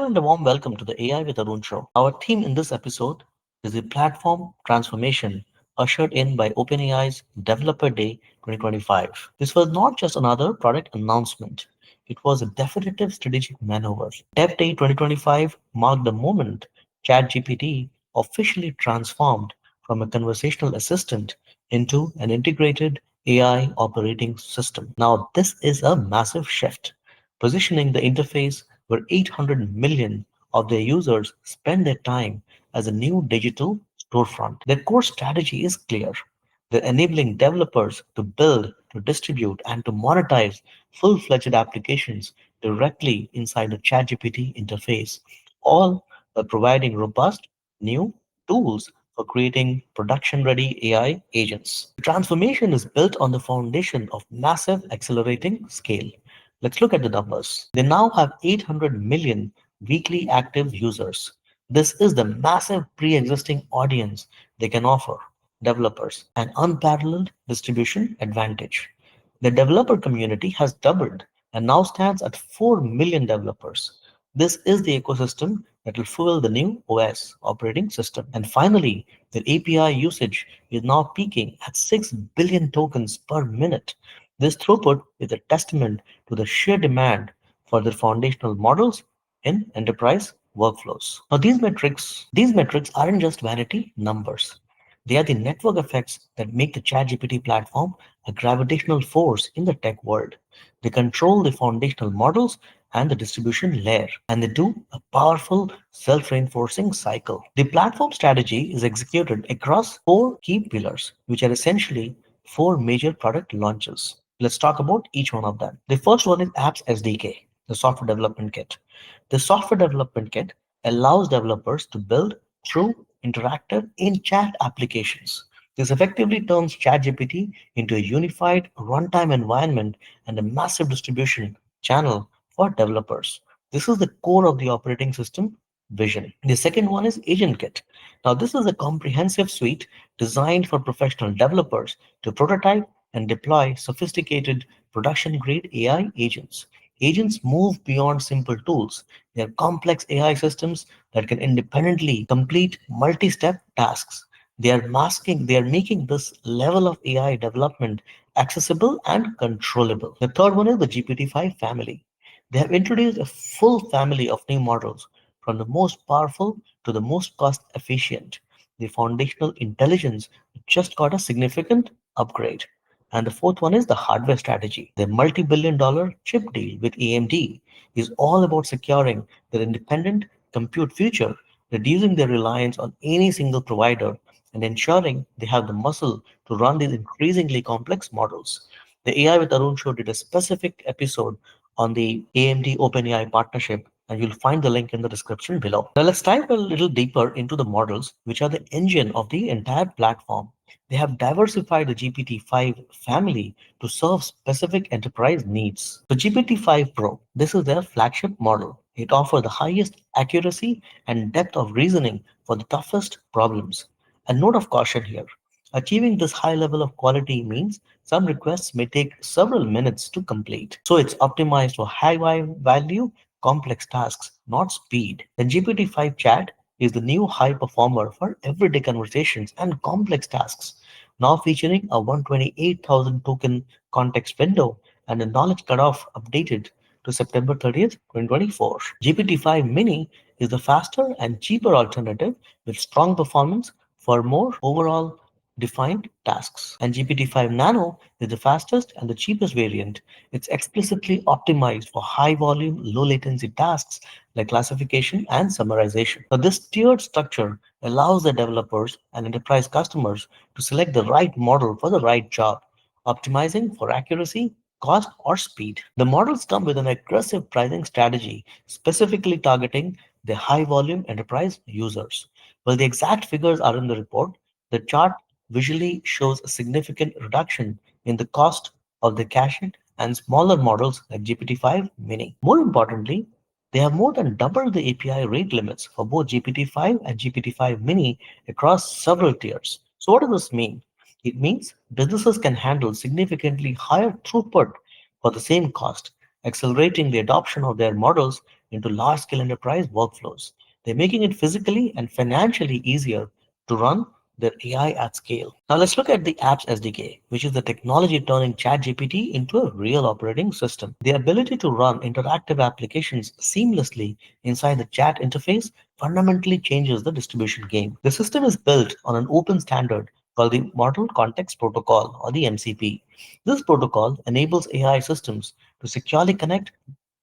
and a warm welcome to the AI with Arun Show. Our theme in this episode is the platform transformation ushered in by OpenAI's Developer Day 2025. This was not just another product announcement, it was a definitive strategic maneuver. Dev Day 2025 marked the moment ChatGPT officially transformed from a conversational assistant into an integrated AI operating system. Now, this is a massive shift, positioning the interface where 800 million of their users spend their time as a new digital storefront. Their core strategy is clear. They're enabling developers to build, to distribute, and to monetize full-fledged applications directly inside the ChatGPT interface, all by providing robust new tools for creating production-ready AI agents. The transformation is built on the foundation of massive accelerating scale. Let's look at the numbers. They now have 800 million weekly active users. This is the massive pre-existing audience they can offer developers an unparalleled distribution advantage. The developer community has doubled and now stands at 4 million developers. This is the ecosystem that will fuel the new OS operating system. And finally, the API usage is now peaking at 6 billion tokens per minute. This throughput is a testament to the sheer demand for the foundational models in enterprise workflows. Now, these metrics aren't just vanity numbers. They are the network effects that make the ChatGPT platform a gravitational force in the tech world. They control the foundational models and the distribution layer, and they do a powerful self-reinforcing cycle. The platform strategy is executed across four key pillars, which are essentially four major product launches. Let's talk about each one of them. The first one is Apps SDK, the software development kit. The software development kit allows developers to build through interactive in-chat applications. This effectively turns ChatGPT into a unified runtime environment and a massive distribution channel for developers. This is the core of the operating system vision. The second one is AgentKit. Now, this is a comprehensive suite designed for professional developers to prototype and deploy sophisticated production-grade AI agents. Agents move beyond simple tools. They are complex AI systems that can independently complete multi-step tasks. They are making this level of AI development accessible and controllable. The third one is the GPT-5 family. They have introduced a full family of new models, from the most powerful to the most cost efficient. The foundational intelligence just got a significant upgrade. And the fourth one is the hardware strategy. The multi-billion dollar chip deal with AMD is all about securing their independent compute future, reducing their reliance on any single provider, and ensuring they have the muscle to run these increasingly complex models. The AI with Arun Show did a specific episode on the AMD OpenAI partnership, and you'll find the link in the description below. Now, let's dive a little deeper into the models, which are the engine of the entire platform. They have diversified the GPT-5 family to serve specific enterprise needs. The GPT-5 Pro, this is their flagship model. It offers the highest accuracy and depth of reasoning for the toughest problems. A note of caution here. Achieving this high level of quality means some requests may take several minutes to complete. So it's optimized for high value, complex tasks, not speed. The GPT-5 chat is the new high performer for everyday conversations and complex tasks, now featuring a 128,000 token context window and a knowledge cutoff updated to September 30th, 2024. GPT-5 Mini is the faster and cheaper alternative with strong performance for more overall defined tasks. And GPT-5 Nano is the fastest and the cheapest variant. It's explicitly optimized for high volume, low latency tasks like classification and summarization. So this tiered structure allows the developers and enterprise customers to select the right model for the right job, optimizing for accuracy, cost, or speed. The models come with an aggressive pricing strategy, specifically targeting the high volume enterprise users. While the exact figures are in the report, the chart visually shows a significant reduction in the cost of the cached and smaller models like GPT-5 Mini. More importantly, they have more than doubled the API rate limits for both GPT-5 and GPT-5 Mini across several tiers. So what does this mean? It means businesses can handle significantly higher throughput for the same cost, accelerating the adoption of their models into large-scale enterprise workflows. They're making it physically and financially easier to run their AI at scale. Now let's look at the Apps SDK, which is the technology turning ChatGPT into a real operating system. The ability to run interactive applications seamlessly inside the chat interface fundamentally changes the distribution game. The system is built on an open standard called the Model Context Protocol or the MCP. This protocol enables AI systems to securely connect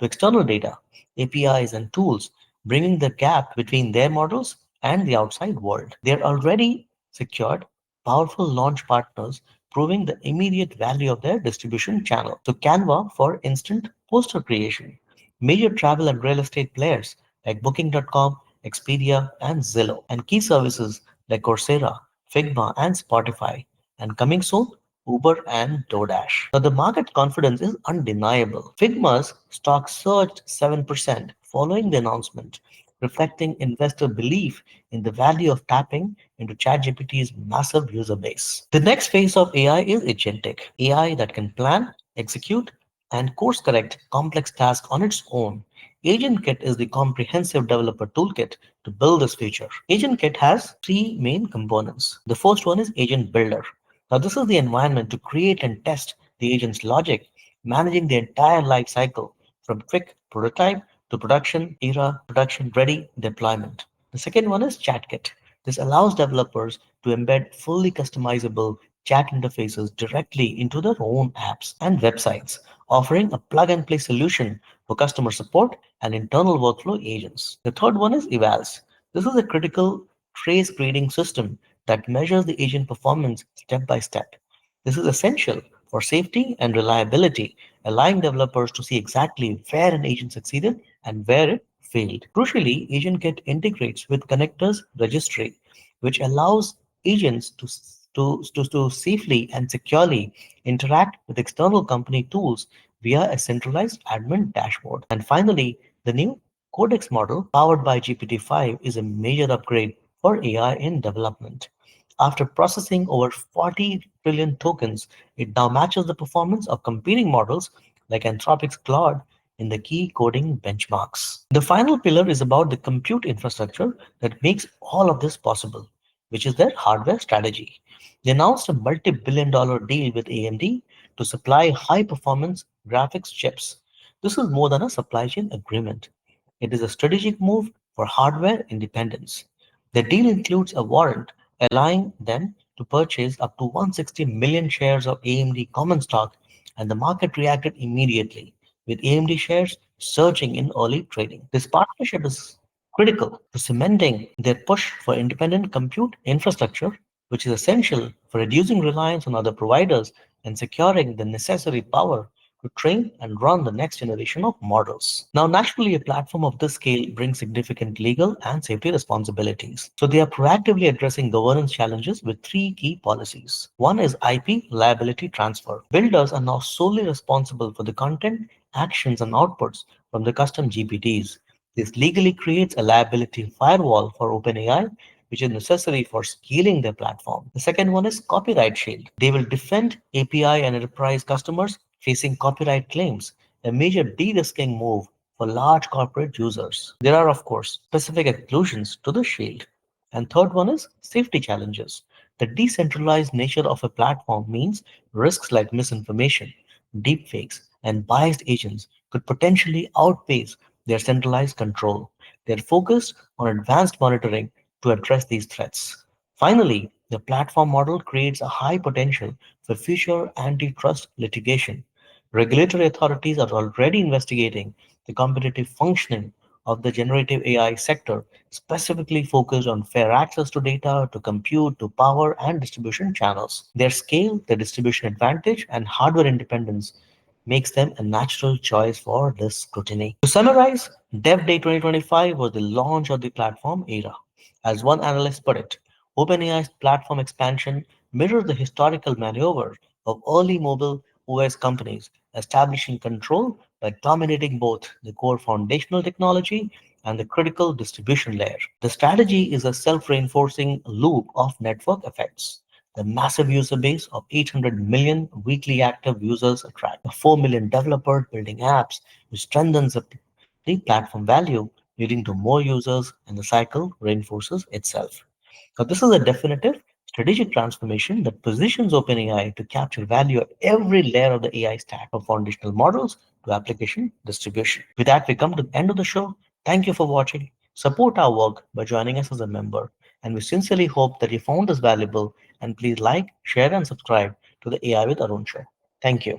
to external data, APIs, and tools, bringing the gap between their models and the outside world. They are already secured powerful launch partners, proving the immediate value of their distribution channel. So, Canva for instant poster creation. Major travel and real estate players like Booking.com, Expedia, and Zillow, and key services like Coursera, Figma, and Spotify. And coming soon, Uber and DoorDash. Now, the market confidence is undeniable. Figma's stock surged 7% following the announcement, reflecting investor belief in the value of tapping into ChatGPT's massive user base. The next phase of AI is Agentic, AI that can plan, execute, and course correct complex tasks on its own. AgentKit is the comprehensive developer toolkit to build this feature. AgentKit has three main components. The first one is Agent Builder. Now, this is the environment to create and test the agent's logic, managing the entire life cycle from quick prototype to production ready deployment. The second one is ChatKit. This allows developers to embed fully customizable chat interfaces directly into their own apps and websites, offering a plug and play solution for customer support and internal workflow agents. The third one is Evals. This is a critical trace grading system that measures the agent performance step by step. This is essential for safety and reliability, allowing developers to see exactly where an agent succeeded and where it failed. Crucially, AgentKit integrates with Connectors Registry, which allows agents to safely and securely interact with external company tools via a centralized admin dashboard. And finally, the new Codex model powered by GPT-5 is a major upgrade for AI in development. After processing over 40 trillion tokens, it now matches the performance of competing models like Anthropic's Claude in the key coding benchmarks. The final pillar is about the compute infrastructure that makes all of this possible, which is their hardware strategy. They announced a multi-billion-dollar deal with AMD to supply high-performance graphics chips. This is more than a supply chain agreement. It is a strategic move for hardware independence. The deal includes a warrant allowing them to purchase up to 160 million shares of AMD common stock, and the market reacted immediately, with AMD shares surging in early trading. This partnership is critical to cementing their push for independent compute infrastructure, which is essential for reducing reliance on other providers and securing the necessary power to train and run the next generation of models. Now, naturally, a platform of this scale brings significant legal and safety responsibilities. So they are proactively addressing governance challenges with three key policies. One is IP liability transfer. Builders are now solely responsible for the content, actions, and outputs from the custom GPTs. This legally creates a liability firewall for OpenAI, which is necessary for scaling their platform. The second one is copyright shield. They will defend API and enterprise customers facing copyright claims, a major de-risking move for large corporate users. There are, of course, specific exclusions to the shield. And third one is safety challenges. The decentralized nature of a platform means risks like misinformation, deepfakes, and biased agents could potentially outpace their centralized control. They're focused on advanced monitoring to address these threats. Finally, the platform model creates a high potential for future antitrust litigation. Regulatory authorities are already investigating the competitive functioning of the generative AI sector, specifically focused on fair access to data, to compute, to power, and distribution channels. Their scale, their distribution advantage, and hardware independence makes them a natural choice for this scrutiny. To summarize, Dev Day 2025 was the launch of the platform era. As one analyst put it, OpenAI's platform expansion mirrors the historical maneuver of early mobile OS companies, establishing control by dominating both the core foundational technology and the critical distribution layer. The strategy is a self-reinforcing loop of network effects. The massive user base of 800 million weekly active users attract a 4 million developers building apps, which strengthens the platform value, leading to more users, and the cycle reinforces itself. Now, this is a definitive strategic transformation that positions OpenAI to capture value at every layer of the AI stack, from foundational models to application distribution. With that, we come to the end of the show. Thank you for watching. Support our work by joining us as a member, and we sincerely hope that you found this valuable. And please like, share, and subscribe to the AI with Arun Show. Thank you.